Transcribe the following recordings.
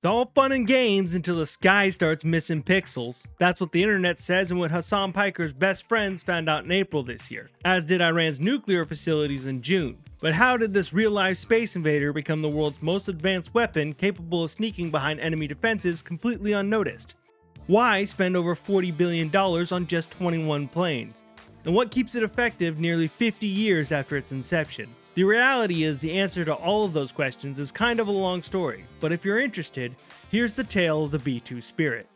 all fun and games until the sky starts missing pixels. That's what the internet says and what Hassan Piker's best friends found out in April this year, as did Iran's nuclear facilities in June. But how did this real-life space invader become the world's most advanced weapon capable of sneaking behind enemy defenses completely unnoticed? Why spend over $40 billion on just 21 planes? And what keeps it effective nearly 50 years after its inception? The reality is the answer to all of those questions is kind of a long story, but if you're interested, here's the tale of the B-2 Spirit.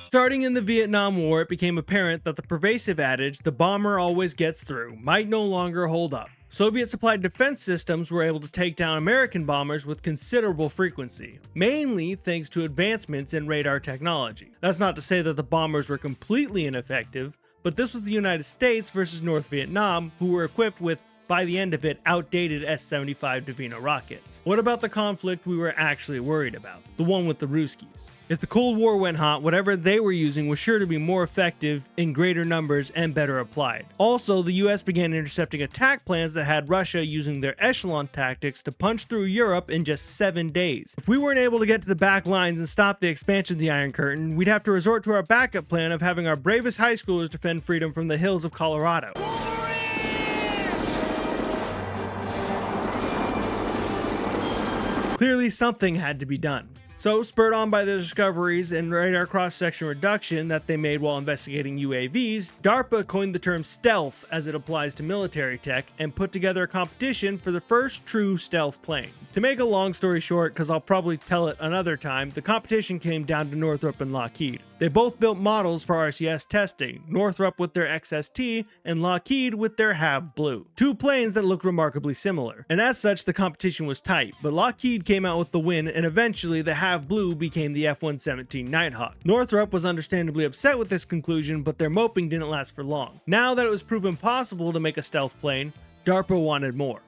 Starting in the Vietnam War, it became apparent that the pervasive adage, "the bomber always gets through," might no longer hold up. Soviet-supplied defense systems were able to take down American bombers with considerable frequency, mainly thanks to advancements in radar technology. That's not to say that the bombers were completely ineffective, but this was the United States versus North Vietnam, who were equipped with, by the end of it, outdated S-75 Davina rockets. What about the conflict we were actually worried about? The one with the Ruskies. If the Cold War went hot, whatever they were using was sure to be more effective in greater numbers and better applied. Also, the US began intercepting attack plans that had Russia using their echelon tactics to punch through Europe in just 7 days. If we weren't able to get to the back lines and stop the expansion of the Iron Curtain, we'd have to resort to our backup plan of having our bravest high schoolers defend freedom from the hills of Colorado. Clearly something had to be done. So, spurred on by the discoveries in radar cross-section reduction that they made while investigating UAVs, DARPA coined the term stealth as it applies to military tech and put together a competition for the first true stealth plane. To make a long story short, because I'll probably tell it another time, the competition came down to Northrop and Lockheed. They both built models for RCS testing, Northrop with their XST and Lockheed with their Have Blue. Two planes that looked remarkably similar. And as such, the competition was tight, but Lockheed came out with the win and eventually the Have Blue became the F-117 Nighthawk. Northrop was understandably upset with this conclusion, but their moping didn't last for long. Now that it was proven possible to make a stealth plane, DARPA wanted more.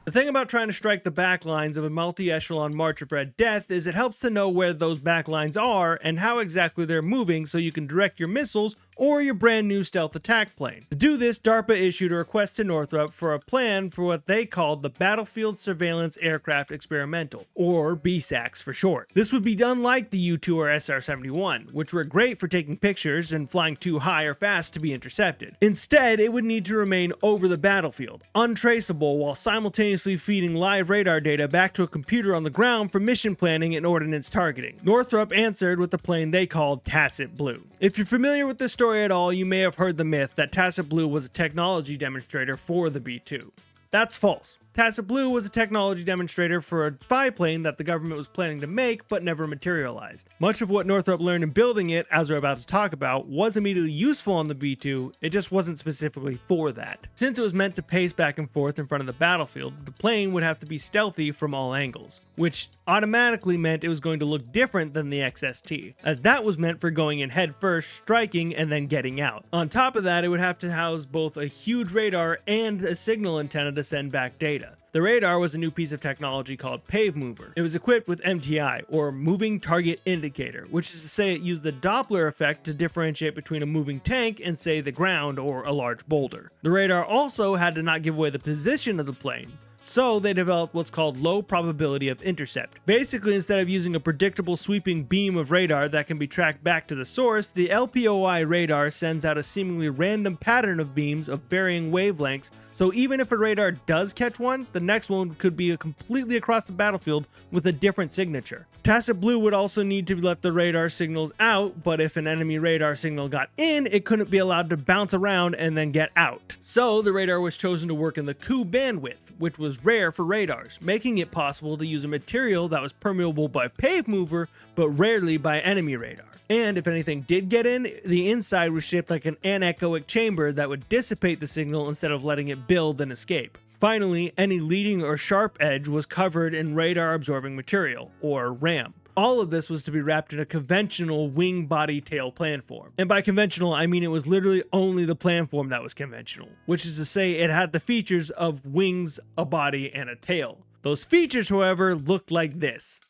The thing about trying to strike the backlines of a multi-echelon march of red death is it helps to know where those backlines are and how exactly they're moving so you can direct your missiles or your brand new stealth attack plane. To do this, DARPA issued a request to Northrop for a plan for what they called the Battlefield Surveillance Aircraft Experimental, or BSAX for short. This would be done like the U-2 or SR-71, which were great for taking pictures and flying too high or fast to be intercepted. Instead, it would need to remain over the battlefield, untraceable, while simultaneously feeding live radar data back to a computer on the ground for mission planning and ordnance targeting. Northrop answered with the plane they called Tacit Blue. If you're familiar with this story at all, you may have heard the myth that Tacit Blue was a technology demonstrator for the B-2. That's false. Tacit Blue was a technology demonstrator for a spy plane that the government was planning to make but never materialized. Much of what Northrop learned in building it, as we're about to talk about, was immediately useful on the B-2, it just wasn't specifically for that. Since it was meant to pace back and forth in front of the battlefield, the plane would have to be stealthy from all angles, which automatically meant it was going to look different than the XST, as that was meant for going in head first, striking, and then getting out. On top of that, it would have to house both a huge radar and a signal antenna to send back data. The radar was a new piece of technology called Pave Mover. It was equipped with MTI, or Moving Target Indicator, which is to say it used the Doppler effect to differentiate between a moving tank and, say, the ground or a large boulder. The radar also had to not give away the position of the plane, so they developed what's called low probability of intercept. Basically, instead of using a predictable sweeping beam of radar that can be tracked back to the source, the LPOI radar sends out a seemingly random pattern of beams of varying wavelengths, so even if a radar does catch one, the next one could be completely across the battlefield with a different signature. Tacit Blue would also need to let the radar signals out, but if an enemy radar signal got in, it couldn't be allowed to bounce around and then get out. So the radar was chosen to work in the Ku bandwidth, which was rare for radars, making it possible to use a material that was permeable by Pave Mover, but rarely by enemy radar. And if anything did get in, the inside was shaped like an anechoic chamber that would dissipate the signal instead of letting it build and escape. Finally, any leading or sharp edge was covered in radar absorbing material, or RAM. All of this was to be wrapped in a conventional wing body tail planform. And by conventional, I mean it was literally only the planform that was conventional, which is to say it had the features of wings, a body, and a tail. Those features, however, looked like this.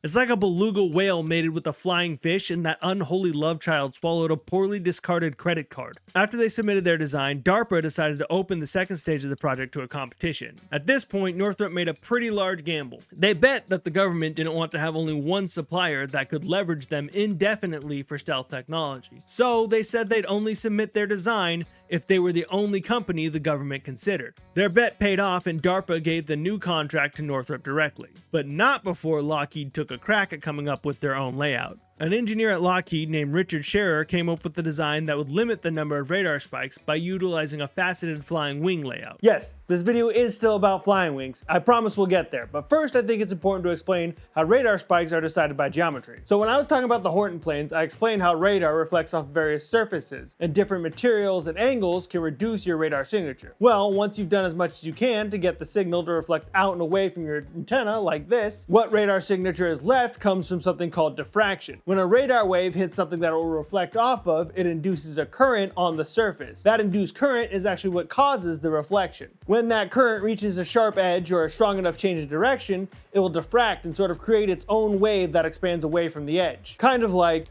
It's like a beluga whale mated with a flying fish, and that unholy love child swallowed a poorly discarded credit card. After they submitted their design, DARPA decided to open the second stage of the project to a competition. At this point, Northrop made a pretty large gamble. They bet that the government didn't want to have only one supplier that could leverage them indefinitely for stealth technology. So they said they'd only submit their design if they were the only company the government considered. Their bet paid off, and DARPA gave the new contract to Northrop directly, but not before Lockheed took a crack at coming up with their own layout. An engineer at Lockheed named Richard Scherer came up with the design that would limit the number of radar spikes by utilizing a faceted flying wing layout. Yes, this video is still about flying wings. I promise we'll get there, but first I think it's important to explain how radar spikes are decided by geometry. So when I was talking about the Horton planes, I explained how radar reflects off various surfaces, and different materials and angles can reduce your radar signature. Well, once you've done as much as you can to get the signal to reflect out and away from your antenna, like this, what radar signature is left comes from something called diffraction. When a radar wave hits something that it will reflect off of, it induces a current on the surface. That induced current is actually what causes the reflection. When that current reaches a sharp edge or a strong enough change in direction, it will diffract and sort of create its own wave that expands away from the edge. Kind of like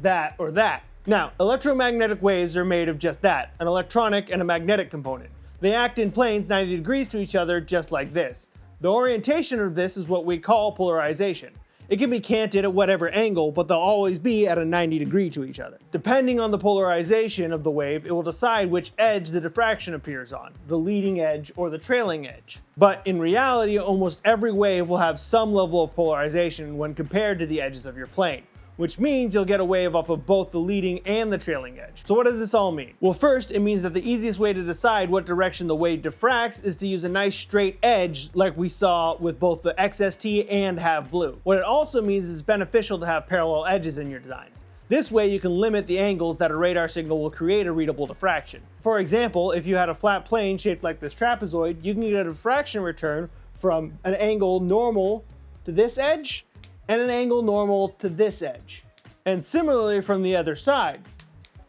that or that. Now, electromagnetic waves are made of just that, an electronic and a magnetic component. They act in planes 90 degrees to each other just like this. The orientation of this is what we call polarization. It can be canted at whatever angle, but they'll always be at a 90 degree to each other. Depending on the polarization of the wave, it will decide which edge the diffraction appears on, the leading edge or the trailing edge. But in reality, almost every wave will have some level of polarization when compared to the edges of your plane, which means you'll get a wave off of both the leading and the trailing edge. So what does this all mean? Well, first, it means that the easiest way to decide what direction the wave diffracts is to use a nice straight edge like we saw with both the XST and Have Blue. What it also means is it's beneficial to have parallel edges in your designs. This way you can limit the angles that a radar signal will create a readable diffraction. For example, if you had a flat plane shaped like this trapezoid, you can get a diffraction return from an angle normal to this edge and an angle normal to this edge, and similarly from the other side,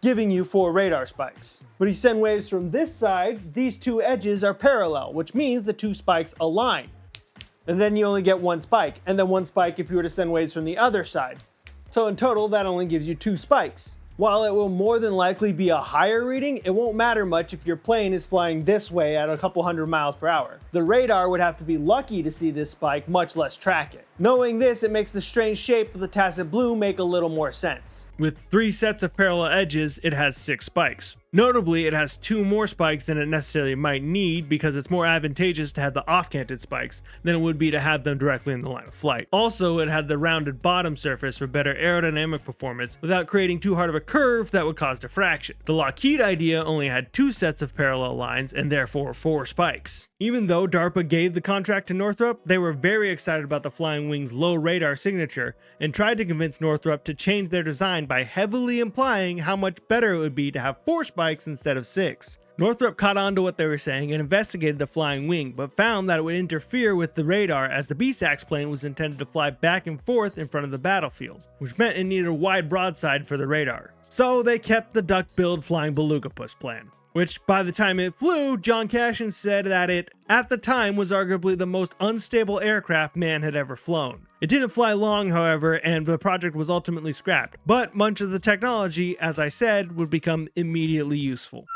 giving you 4 radar spikes. When you send waves from this side, these 2 edges are parallel, which means the 2 spikes align. And then you only get 1 spike, and then 1 spike if you were to send waves from the other side. So in total, that only gives you 2 spikes. While it will more than likely be a higher reading, it won't matter much if your plane is flying this way at a couple hundred miles per hour. The radar would have to be lucky to see this spike, much less track it. Knowing this, it makes the strange shape of the Tacit Blue make a little more sense. With 3 sets of parallel edges, it has 6 spikes. Notably, it has 2 more spikes than it necessarily might need because it's more advantageous to have the off-canted spikes than it would be to have them directly in the line of flight. Also, it had the rounded bottom surface for better aerodynamic performance without creating too hard of a curve that would cause diffraction. The Lockheed idea only had 2 sets of parallel lines and therefore 4 spikes. Even though DARPA gave the contract to Northrop, they were very excited about the Flying Wing's low radar signature and tried to convince Northrop to change their design by heavily implying how much better it would be to have 4 spikes instead of 6. Northrop caught on to what they were saying and investigated the Flying Wing, but found that it would interfere with the radar as the B-SAX plane was intended to fly back and forth in front of the battlefield, which meant it needed a wide broadside for the radar. So they kept the duck-billed flying beluga-puss plan, which by the time it flew, John Cashin said that it, at the time, was arguably the most unstable aircraft man had ever flown. It didn't fly long, however, and the project was ultimately scrapped, but much of the technology, as I said, would become immediately useful.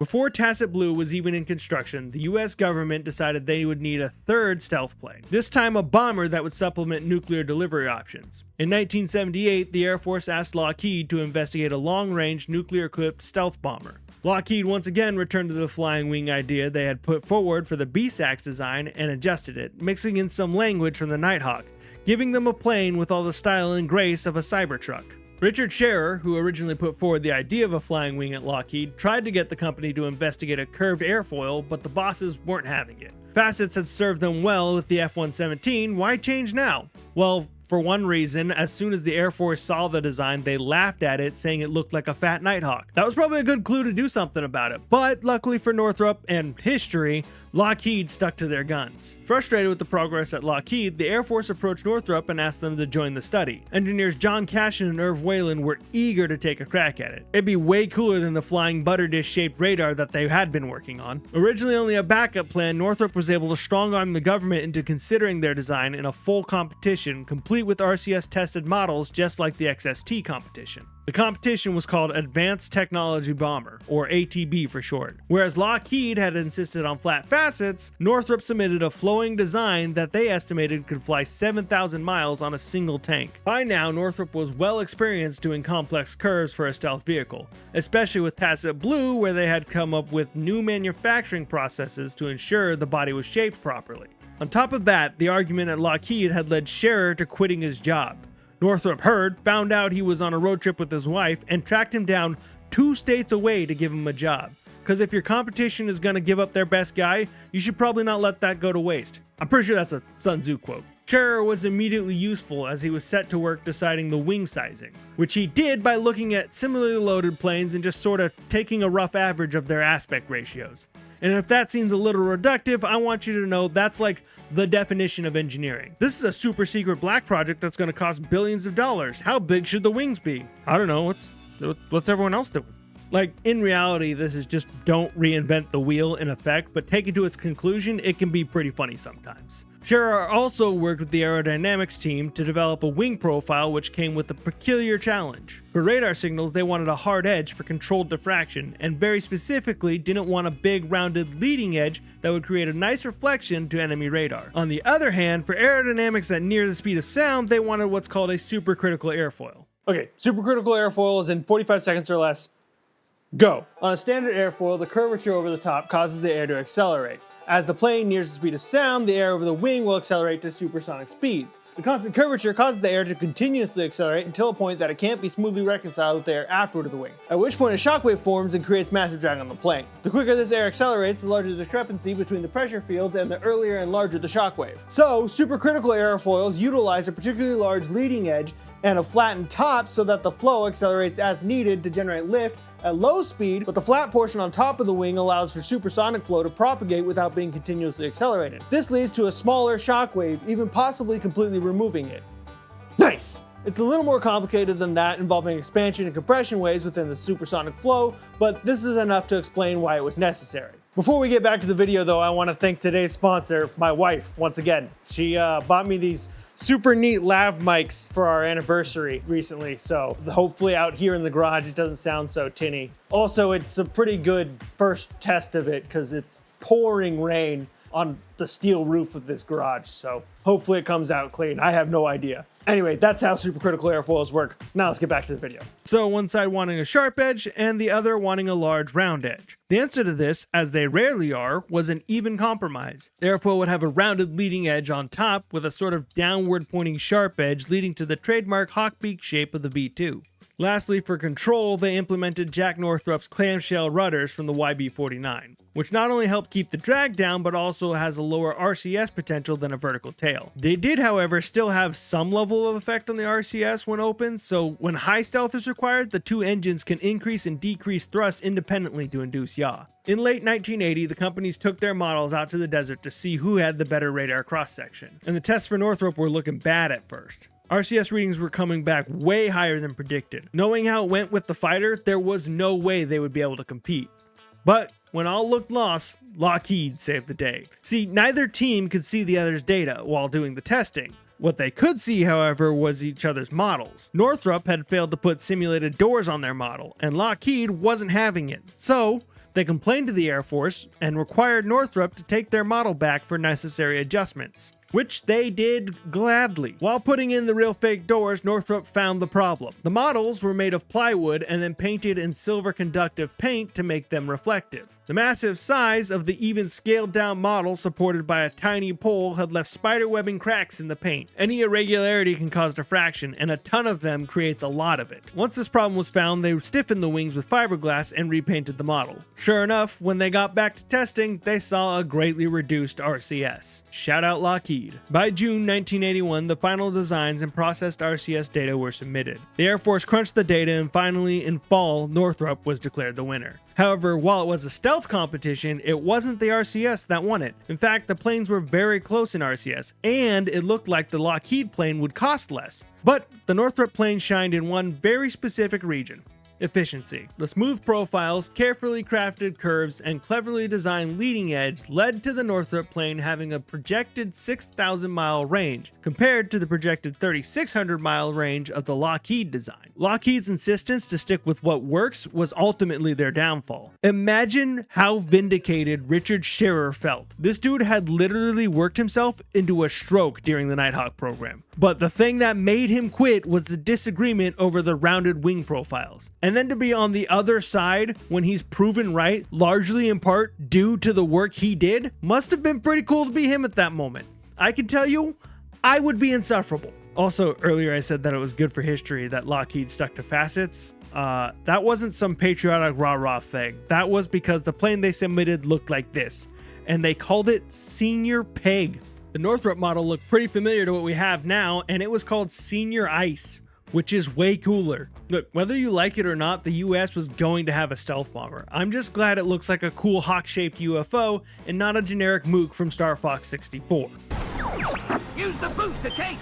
Before Tacit Blue was even in construction, the US government decided they would need a 3rd stealth plane, this time a bomber that would supplement nuclear delivery options. In 1978, the Air Force asked Lockheed to investigate a long-range nuclear-equipped stealth bomber. Lockheed once again returned to the flying wing idea they had put forward for the B-SAX design and adjusted it, mixing in some language from the Nighthawk, giving them a plane with all the style and grace of a Cybertruck. Richard Scherer, who originally put forward the idea of a flying wing at Lockheed, tried to get the company to investigate a curved airfoil, but the bosses weren't having it. Facets had served them well with the F-117, why change now? Well, for one reason, as soon as the Air Force saw the design, they laughed at it, saying it looked like a fat Nighthawk. That was probably a good clue to do something about it, but luckily for Northrop and history, Lockheed stuck to their guns. Frustrated with the progress at Lockheed, the Air Force approached Northrop and asked them to join the study. Engineers John Cashin and Irv Whalen were eager to take a crack at it. It'd be way cooler than the flying butter dish shaped radar that they had been working on. Originally only a backup plan, Northrop was able to strong arm the government into considering their design in a full competition, complete with RCS tested models just like the XST competition. The competition was called Advanced Technology Bomber, or ATB for short. Whereas Lockheed had insisted on flat facets, Northrop submitted a flowing design that they estimated could fly 7,000 miles on a single tank. By now, Northrop was well experienced doing complex curves for a stealth vehicle, especially with Tacit Blue, where they had come up with new manufacturing processes to ensure the body was shaped properly. On top of that, the argument at Lockheed had led Scherer to quitting his job. Northrop heard, found out he was on a road trip with his wife, and tracked him down 2 states away to give him a job. Because if your competition is going to give up their best guy, you should probably not let that go to waste. I'm pretty sure that's a Sun Tzu quote. Scherer was immediately useful as he was set to work deciding the wing sizing, which he did by looking at similarly loaded planes and just sort of taking a rough average of their aspect ratios. And if that seems a little reductive, I want you to know that's like the definition of engineering. This is a super secret black project that's going to cost billions of dollars. How big should the wings be? I don't know. What's everyone else doing? Like, in reality, this is just don't reinvent the wheel in effect, but take it to its conclusion, it can be pretty funny sometimes. Scherer also worked with the aerodynamics team to develop a wing profile which came with a peculiar challenge. For radar signals, they wanted a hard edge for controlled diffraction, and very specifically didn't want a big rounded leading edge that would create a nice reflection to enemy radar. On the other hand, for aerodynamics at near the speed of sound, they wanted what's called a supercritical airfoil. Okay, supercritical airfoil is in 45 seconds or less. Go! On a standard airfoil, the curvature over the top causes the air to accelerate. As the plane nears the speed of sound, the air over the wing will accelerate to supersonic speeds. The constant curvature causes the air to continuously accelerate until a point that it can't be smoothly reconciled with the air afterward of the wing, at which point a shockwave forms and creates massive drag on the plane. The quicker this air accelerates, the larger the discrepancy between the pressure fields and the earlier and larger the shockwave. So, supercritical airfoils utilize a particularly large leading edge and a flattened top so that the flow accelerates as needed to generate lift at low speed, but the flat portion on top of the wing allows for supersonic flow to propagate without being continuously accelerated. This leads to a smaller shockwave, even possibly completely removing it. Nice! It's a little more complicated than that, involving expansion and compression waves within the supersonic flow, but this is enough to explain why it was necessary. Before we get back to the video though, I want to thank today's sponsor, my wife, once again. She bought me these super neat lav mics for our anniversary recently, so hopefully out here in the garage it doesn't sound so tinny. Also, it's a pretty good first test of it because it's pouring rain on the steel roof of this garage, so hopefully it comes out clean. I have no idea. Anyway, that's how supercritical airfoils work. Now let's get back to the video. So one side wanting a sharp edge and the other wanting a large round edge. The answer to this, as they rarely are, was an even compromise. The airfoil would have a rounded leading edge on top with a sort of downward pointing sharp edge leading to the trademark hawkbeak shape of the B-2. Lastly, for control, they implemented Jack Northrop's clamshell rudders from the YB-49, which not only help keep the drag down, but also has a lower RCS potential than a vertical tail. They did, however, still have some level of effect on the RCS when open, so when high stealth is required, the two engines can increase and decrease thrust independently to induce yaw. In late 1980, the companies took their models out to the desert to see who had the better radar cross-section, and the tests for Northrop were looking bad at first. RCS readings were coming back way higher than predicted. Knowing how it went with the fighter, there was no way they would be able to compete. But when all looked lost, Lockheed saved the day. See, neither team could see the other's data while doing the testing. What they could see, however, was each other's models. Northrop had failed to put simulated doors on their model, and Lockheed wasn't having it. So, they complained to the Air Force and required Northrop to take their model back for necessary adjustments, which they did gladly. While putting in the real fake doors, Northrop found the problem. The models were made of plywood and then painted in silver conductive paint to make them reflective. The massive size of the even scaled down model supported by a tiny pole had left spiderwebbing cracks in the paint. Any irregularity can cause diffraction, and a ton of them creates a lot of it. Once this problem was found, they stiffened the wings with fiberglass and repainted the model. Sure enough, when they got back to testing, they saw a greatly reduced RCS. Shout out Lockheed. Lockheed. By June 1981, the final designs and processed RCS data were submitted. The Air Force crunched the data, and finally, in fall, Northrop was declared the winner. However, while it was a stealth competition, it wasn't the RCS that won it. In fact, the planes were very close in RCS, and it looked like the Lockheed plane would cost less. But the Northrop plane shined in one very specific region: efficiency. The smooth profiles, carefully crafted curves, and cleverly designed leading edge led to the Northrop plane having a projected 6,000-mile range, compared to the projected 3,600-mile range of the Lockheed design. Lockheed's insistence to stick with what works was ultimately their downfall. Imagine how vindicated Richard Scherer felt. This dude had literally worked himself into a stroke during the Nighthawk program. But the thing that made him quit was the disagreement over the rounded wing profiles. And then to be on the other side when he's proven right, largely in part due to the work he did, must have been pretty cool to be him at that moment. I can tell you, I would be insufferable. Also, earlier I said that it was good for history that Lockheed stuck to facets. That wasn't some patriotic rah-rah thing. That was because the plane they submitted looked like this, and they called it Senior Peg. The Northrop model looked pretty familiar to what we have now, and it was called Senior Ice, which is way cooler. Look, whether you like it or not, the US was going to have a stealth bomber. I'm just glad it looks like a cool hawk-shaped UFO and not a generic mook from Star Fox 64. Use the booster tank!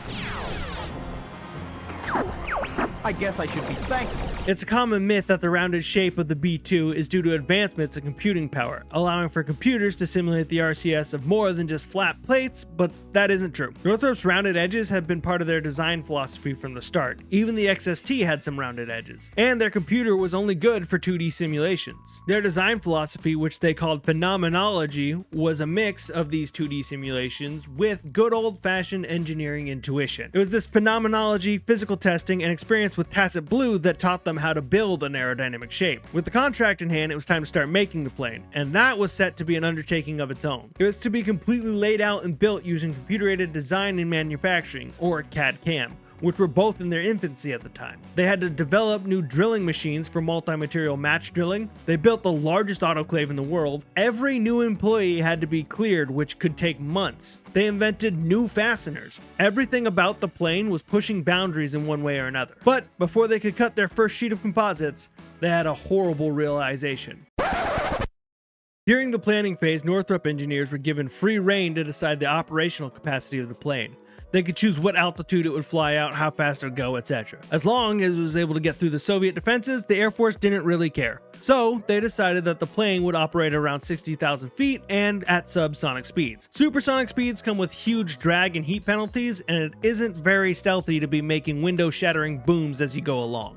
I guess I should be thankful. It's a common myth that the rounded shape of the B-2 is due to advancements in computing power, allowing for computers to simulate the RCS of more than just flat plates, but that isn't true. Northrop's rounded edges have been part of their design philosophy from the start. Even the XST had some rounded edges, and their computer was only good for 2D simulations. Their design philosophy, which they called phenomenology, was a mix of these 2D simulations with good old-fashioned engineering intuition. It was this phenomenology, physical testing, and experience with Tacit Blue that taught them how to build an aerodynamic shape. With the contract in hand, it was time to start making the plane, and that was set to be an undertaking of its own. It was to be completely laid out and built using computer-aided design and manufacturing, or CAD-CAM, which were both in their infancy at the time. They had to develop new drilling machines for multi-material match drilling. They built the largest autoclave in the world. Every new employee had to be cleared, which could take months. They invented new fasteners. Everything about the plane was pushing boundaries in one way or another. But before they could cut their first sheet of composites, they had a horrible realization. During the planning phase, Northrop engineers were given free rein to decide the operational capacity of the plane. They could choose what altitude it would fly out, how fast it would go, etc. As long as it was able to get through the Soviet defenses, the Air Force didn't really care. So they decided that the plane would operate around 60,000 feet and at subsonic speeds. Supersonic speeds come with huge drag and heat penalties, and it isn't very stealthy to be making window-shattering booms as you go along.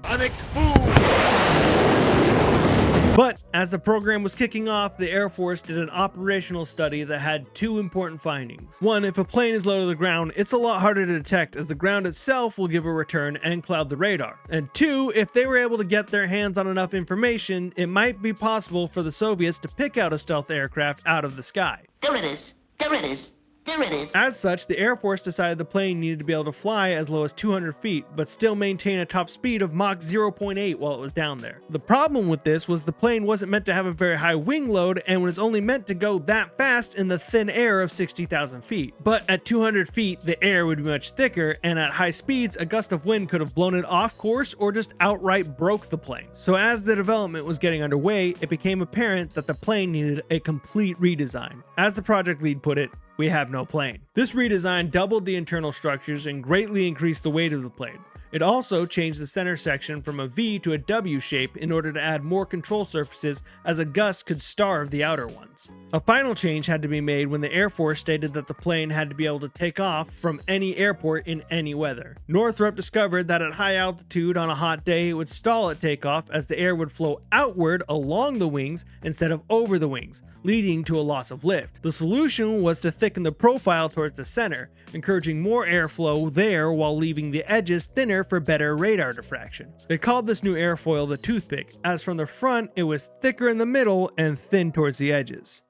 But as the program was kicking off, the Air Force did an operational study that had two important findings. One, if a plane is low to the ground, it's a lot harder to detect as the ground itself will give a return and cloud the radar. And two, if they were able to get their hands on enough information, it might be possible for the Soviets to pick out a stealth aircraft out of the sky. There it is. There it is. There it is. As such, the Air Force decided the plane needed to be able to fly as low as 200 feet, but still maintain a top speed of Mach 0.8 while it was down there. The problem with this was the plane wasn't meant to have a very high wing load and was only meant to go that fast in the thin air of 60,000 feet. But at 200 feet, the air would be much thicker, and at high speeds, a gust of wind could have blown it off course or just outright broke the plane. So as the development was getting underway, it became apparent that the plane needed a complete redesign. As the project lead put it, we have no plane. This redesign doubled the internal structures and greatly increased the weight of the plane. It also changed the center section from a V to a W shape in order to add more control surfaces, as a gust could starve the outer ones. A final change had to be made when the Air Force stated that the plane had to be able to take off from any airport in any weather. Northrop discovered that at high altitude on a hot day it would stall at takeoff as the air would flow outward along the wings instead of over the wings, leading to a loss of lift. The solution was to thicken the profile towards the center, encouraging more airflow there while leaving the edges thinner for better radar diffraction. They called this new airfoil the toothpick, as from the front it was thicker in the middle and thin towards the edges.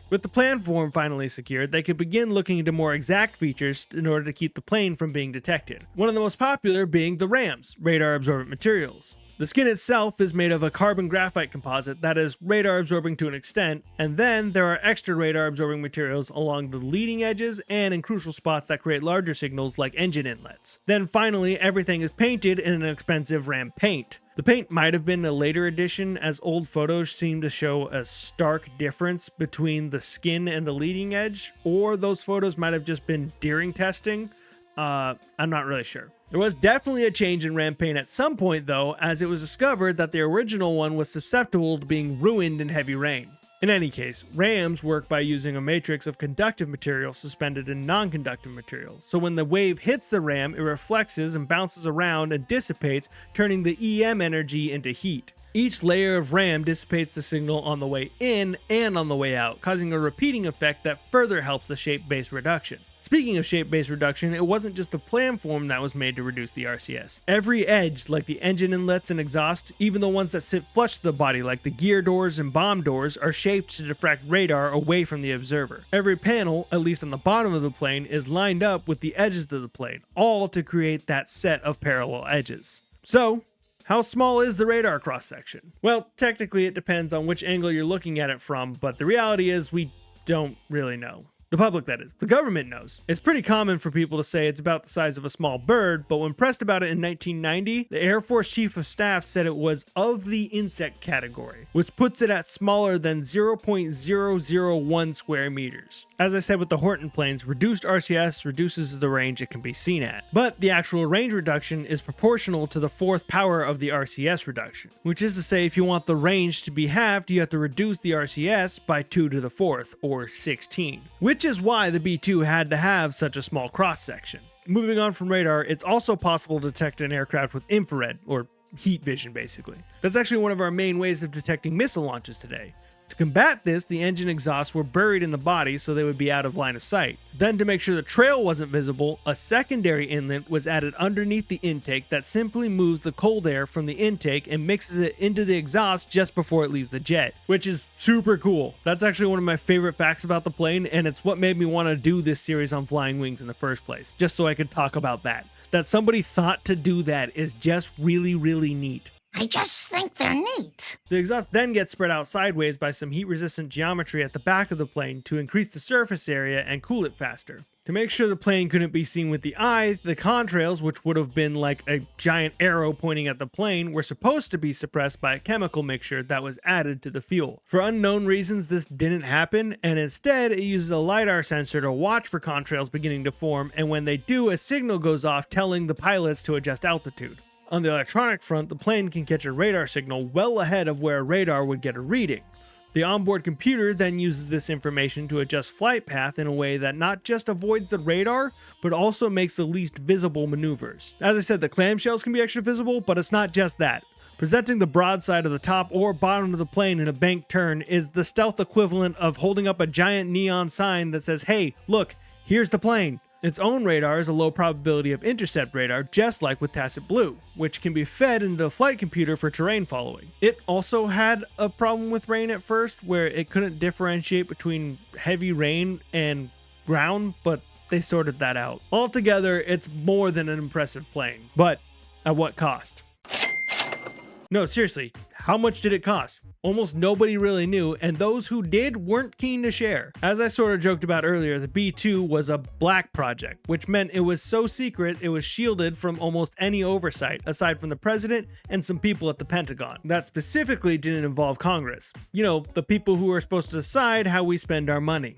With the plan form finally secured, they could begin looking into more exact features in order to keep the plane from being detected. One of the most popular being the RAMs, radar absorbent materials. The skin itself is made of a carbon graphite composite that is radar absorbing to an extent, and then there are extra radar absorbing materials along the leading edges and in crucial spots that create larger signals like engine inlets. Then finally, everything is painted in an expensive Ram paint. The paint might have been a later addition, as old photos seem to show a stark difference between the skin and the leading edge, or those photos might have just been during testing. I'm not really sure. There was definitely a change in Ram paint at some point though, as it was discovered that the original one was susceptible to being ruined in heavy rain. In any case, Rams work by using a matrix of conductive material suspended in non-conductive material, so when the wave hits the Ram, it reflexes and bounces around and dissipates, turning the EM energy into heat. Each layer of Ram dissipates the signal on the way in and on the way out, causing a repeating effect that further helps the shape-based reduction. Speaking of shape-based reduction, it wasn't just the planform that was made to reduce the RCS. Every edge, like the engine inlets and exhaust, even the ones that sit flush to the body like the gear doors and bomb doors, are shaped to diffract radar away from the observer. Every panel, at least on the bottom of the plane, is lined up with the edges of the plane, all to create that set of parallel edges. So, how small is the radar cross-section? Well, technically it depends on which angle you're looking at it from, but the reality is we don't really know. The public, that is. The government knows. It's pretty common for people to say it's about the size of a small bird, but when pressed about it in 1990, the Air Force Chief of Staff said it was of the insect category, which puts it at smaller than 0.001 square meters. As I said with the Horton planes, reduced RCS reduces the range it can be seen at, but the actual range reduction is proportional to the fourth power of the RCS reduction, which is to say if you want the range to be halved, you have to reduce the RCS by 2 to the fourth, or 16, which is why the B-2 had to have such a small cross-section. Moving on from radar, it's also possible to detect an aircraft with infrared, or heat vision basically. That's actually one of our main ways of detecting missile launches today. To combat this, the engine exhausts were buried in the body so they would be out of line of sight. Then, to make sure the trail wasn't visible, a secondary inlet was added underneath the intake that simply moves the cold air from the intake and mixes it into the exhaust just before it leaves the jet, which is super cool. That's actually one of my favorite facts about the plane, and it's what made me want to do this series on flying wings in the first place, just so I could talk about that. That somebody thought to do that is just really, really neat. I just think they're neat. The exhaust then gets spread out sideways by some heat-resistant geometry at the back of the plane to increase the surface area and cool it faster. To make sure the plane couldn't be seen with the eye, the contrails, which would have been like a giant arrow pointing at the plane, were supposed to be suppressed by a chemical mixture that was added to the fuel. For unknown reasons, this didn't happen, and instead it uses a LiDAR sensor to watch for contrails beginning to form, and when they do, a signal goes off telling the pilots to adjust altitude. On the electronic front, the plane can catch a radar signal well ahead of where a radar would get a reading. The onboard computer then uses this information to adjust flight path in a way that not just avoids the radar, but also makes the least visible maneuvers. As I said, the clamshells can be extra visible, but it's not just that. Presenting the broadside of the top or bottom of the plane in a banked turn is the stealth equivalent of holding up a giant neon sign that says, "Hey, look, here's the plane." Its own radar is a low probability of intercept radar, just like with Tacit Blue, which can be fed into the flight computer for terrain following. It also had a problem with rain at first, where it couldn't differentiate between heavy rain and ground, but they sorted that out. Altogether, it's more than an impressive plane, but at what cost? No, seriously, how much did it cost? Almost nobody really knew, and those who did weren't keen to share. As I sort of joked about earlier, the B-2 was a black project, which meant it was so secret it was shielded from almost any oversight, aside from the president and some people at the Pentagon. That specifically didn't involve Congress. You know, the people who are supposed to decide how we spend our money.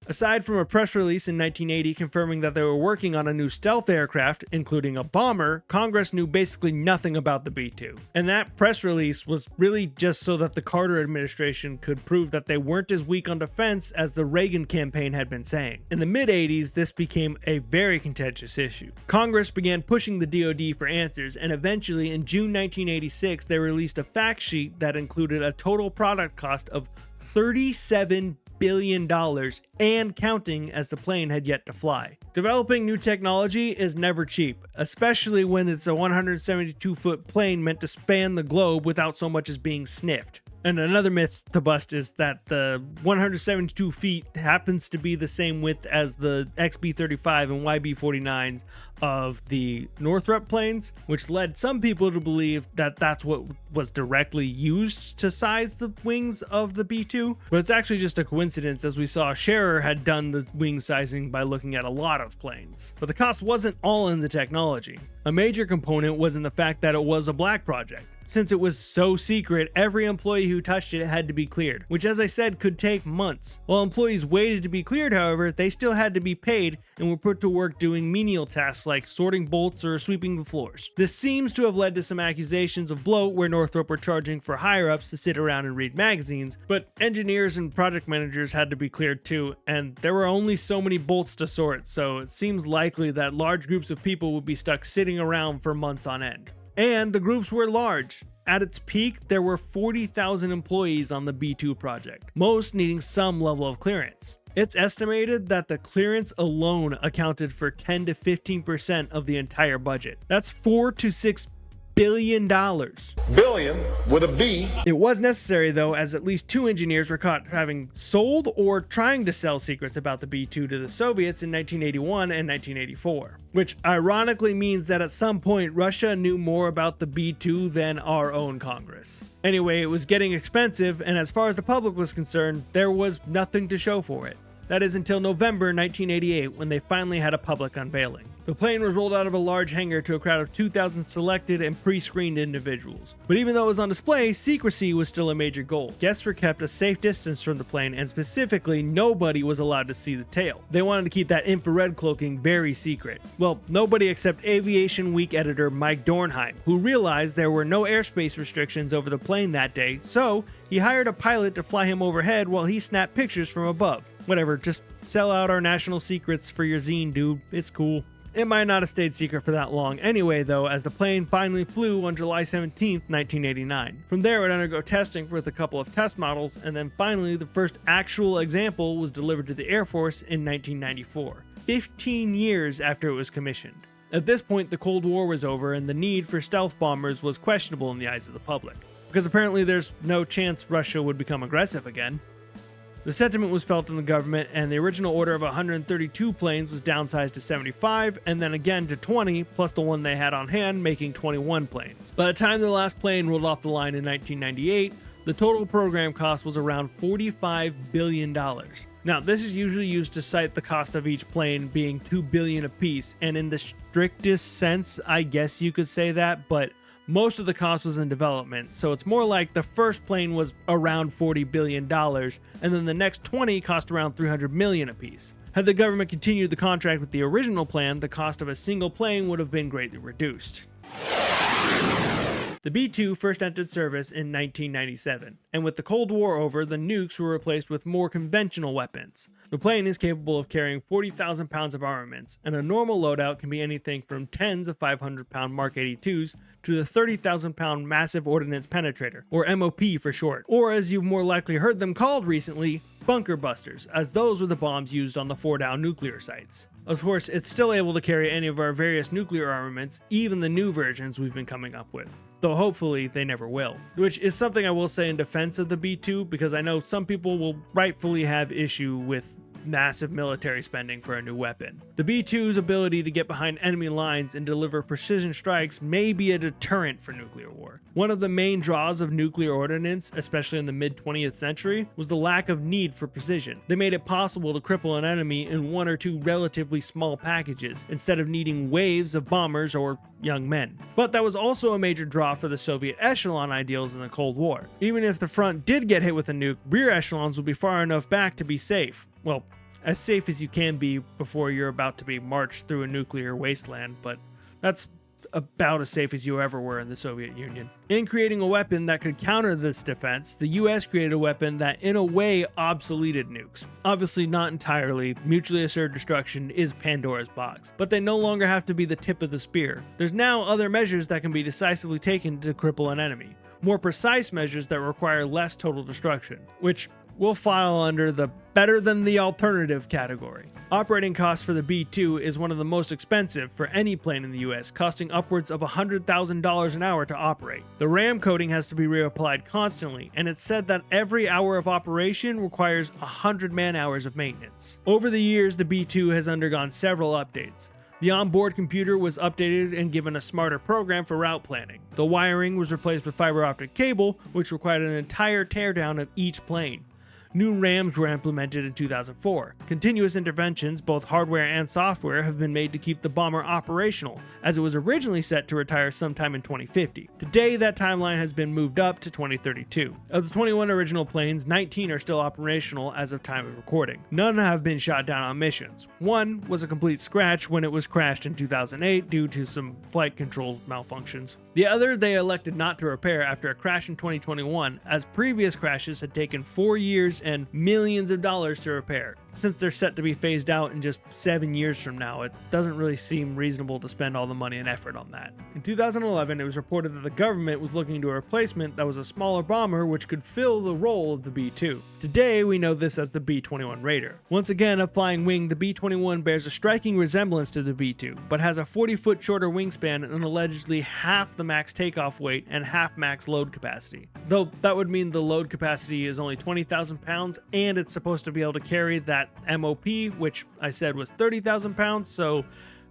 Aside from a press release in 1980 confirming that they were working on a new stealth aircraft, including a bomber, Congress knew basically nothing about the B-2. And that press release was really just so that the Carter administration could prove that they weren't as weak on defense as the Reagan campaign had been saying. In the mid-80s, this became a very contentious issue. Congress began pushing the DoD for answers, and eventually in June 1986, they released a fact sheet that included a total product cost of $37 billion and counting, as the plane had yet to fly. Developing new technology is never cheap, especially when it's a 172-foot plane meant to span the globe without so much as being sniffed. And another myth to bust is that the 172 feet happens to be the same width as the XB-35 and YB-49s of the Northrop planes, which led some people to believe that that's what was directly used to size the wings of the B-2, but it's actually just a coincidence, as we saw Scherer had done the wing sizing by looking at a lot of planes. But the cost wasn't all in the technology. A major component was in the fact that it was a black project. Since it was so secret, every employee who touched it had to be cleared, which, as I said, could take months. While employees waited to be cleared, however, they still had to be paid and were put to work doing menial tasks like sorting bolts or sweeping the floors. This seems to have led to some accusations of bloat where Northrop were charging for higher-ups to sit around and read magazines, but engineers and project managers had to be cleared too, and there were only so many bolts to sort, so it seems likely that large groups of people would be stuck sitting around for months on end. And the groups were large. At its peak, there were 40,000 employees on the B-2 project, most needing some level of clearance. It's estimated that the clearance alone accounted for 10 to 15% of the entire budget. That's $4 to $6 billion. Billion with a B. It was necessary, though, as at least 2 engineers were caught having sold or trying to sell secrets about the B-2 to the Soviets in 1981 and 1984, which ironically means that at some point Russia knew more about the B-2 than our own Congress. Anyway, it was getting expensive, and as far as the public was concerned, there was nothing to show for it. That is until November 1988, when they finally had a public unveiling. The plane was rolled out of a large hangar to a crowd of 2,000 selected and pre-screened individuals. But even though it was on display, secrecy was still a major goal. Guests were kept a safe distance from the plane, and specifically, nobody was allowed to see the tail. They wanted to keep that infrared cloaking very secret. Well, nobody except Aviation Week editor Mike Dornheim, who realized there were no airspace restrictions over the plane that day, so he hired a pilot to fly him overhead while he snapped pictures from above. Whatever, just sell out our national secrets for your zine, dude. It's cool. It might not have stayed secret for that long anyway, though, as the plane finally flew on July 17, 1989. From there, it would undergo testing with a couple of test models, and then finally, the first actual example was delivered to the Air Force in 1994, 15 years after it was commissioned. At this point, the Cold War was over, and the need for stealth bombers was questionable in the eyes of the public, because apparently there's no chance Russia would become aggressive again. The sentiment was felt in the government, and the original order of 132 planes was downsized to 75, and then again to 20, plus the one they had on hand, making 21 planes. By the time the last plane rolled off the line in 1998, the total program cost was around $45 billion. Now, this is usually used to cite the cost of each plane being $2 billion apiece, and in the strictest sense, I guess you could say that, but most of the cost was in development, so it's more like the first plane was around $40 billion, and then the next 20 cost around $300 million apiece. Had the government continued the contract with the original plan, the cost of a single plane would have been greatly reduced. The B-2 first entered service in 1997, and with the Cold War over, the nukes were replaced with more conventional weapons. The plane is capable of carrying 40,000 pounds of armaments, and a normal loadout can be anything from tens of 500-pound Mark 82s to the 30,000-pound Massive Ordnance Penetrator, or MOP for short, or as you've more likely heard them called recently, bunker busters, as those were the bombs used on the Fordow nuclear sites. Of course, it's still able to carry any of our various nuclear armaments, even the new versions we've been coming up with, though hopefully they never will. Which is something I will say in defense of the B-2, because I know some people will rightfully have issue with massive military spending for a new weapon. The B-2's ability to get behind enemy lines and deliver precision strikes may be a deterrent for nuclear war. One of the main draws of nuclear ordnance, especially in the mid-20th century, was the lack of need for precision. They made it possible to cripple an enemy in one or two relatively small packages, instead of needing waves of bombers or young men. But that was also a major draw for the Soviet echelon ideals in the Cold War. Even if the front did get hit with a nuke, rear echelons would be far enough back to be safe. Well, as safe as you can be before you're about to be marched through a nuclear wasteland, but that's about as safe as you ever were in the Soviet Union. In creating a weapon that could counter this defense, the US created a weapon that in a way obsoleted nukes. Obviously not entirely, mutually assured destruction is Pandora's box, but they no longer have to be the tip of the spear. There's now other measures that can be decisively taken to cripple an enemy. More precise measures that require less total destruction, which we'll file under the better than the alternative category. Operating costs for the B-2 is one of the most expensive for any plane in the US, costing upwards of $100,000 an hour to operate. The RAM coating has to be reapplied constantly, and it's said that every hour of operation requires 100 man-hours of maintenance. Over the years, the B-2 has undergone several updates. The onboard computer was updated and given a smarter program for route planning. The wiring was replaced with fiber optic cable, which required an entire teardown of each plane. New RAMs were implemented in 2004. Continuous interventions, both hardware and software, have been made to keep the bomber operational, as it was originally set to retire sometime in 2050. Today, that timeline has been moved up to 2032. Of the 21 original planes, 19 are still operational as of time of recording. None have been shot down on missions. One was a complete scratch when it was crashed in 2008 due to some flight controls malfunctions. The other they elected not to repair after a crash in 2021, as previous crashes had taken 4 years and millions of dollars to repair. Since they're set to be phased out in just 7 years from now, it doesn't really seem reasonable to spend all the money and effort on that. In 2011, it was reported that the government was looking into a replacement that was a smaller bomber which could fill the role of the B-2. Today, we know this as the B-21 Raider. Once again, a flying wing, the B-21 bears a striking resemblance to the B-2, but has a 40-foot shorter wingspan and allegedly half the max takeoff weight and half max load capacity. Though that would mean the load capacity is only 20,000 pounds, and it's supposed to be able to carry that MOP, which I said was 30,000 pounds, so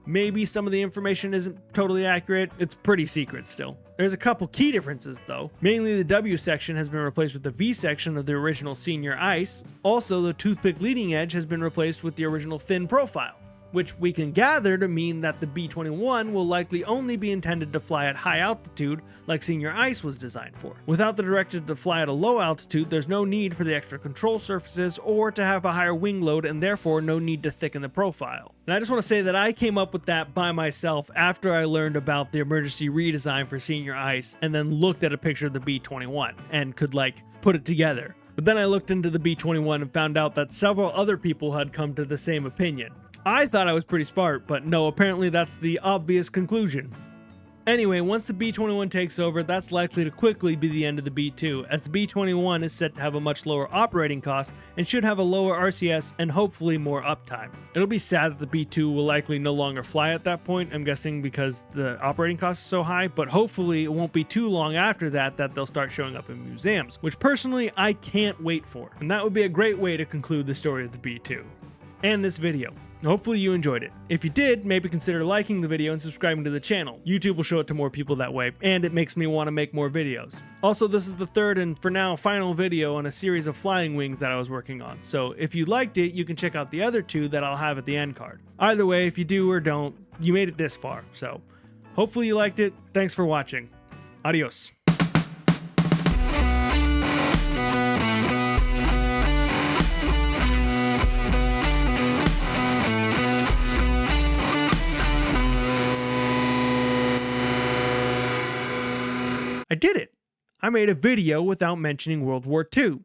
maybe some of the information isn't totally accurate. It's pretty secret still. There's a couple key differences though. Mainly the W section has been replaced with the V section of the original Senior Ice. Also, the toothpick leading edge has been replaced with the original thin profile, which we can gather to mean that the B-21 will likely only be intended to fly at high altitude like Senior Ice was designed for. Without the directive to fly at a low altitude, there's no need for the extra control surfaces or to have a higher wing load, and therefore no need to thicken the profile. And I just want to say that I came up with that by myself after I learned about the emergency redesign for Senior Ice and then looked at a picture of the B-21 and could put it together. But then I looked into the B-21 and found out that several other people had come to the same opinion. I thought I was pretty smart, but no, apparently that's the obvious conclusion. Anyway, once the B-21 takes over, that's likely to quickly be the end of the B-2, as the B-21 is set to have a much lower operating cost and should have a lower RCS and hopefully more uptime. It'll be sad that the B-2 will likely no longer fly at that point, I'm guessing because the operating cost is so high, but hopefully it won't be too long after that they'll start showing up in museums, which personally I can't wait for. And that would be a great way to conclude the story of the B-2. And this video. Hopefully you enjoyed it. If you did, maybe consider liking the video and subscribing to the channel. YouTube will show it to more people that way, and it makes me want to make more videos. Also, this is the third and for now final video on a series of flying wings that I was working on, so if you liked it, you can check out the other two that I'll have at the end card. Either way, if you do or don't, you made it this far, so hopefully you liked it. Thanks for watching. Adios. I did it! I made a video without mentioning World War II.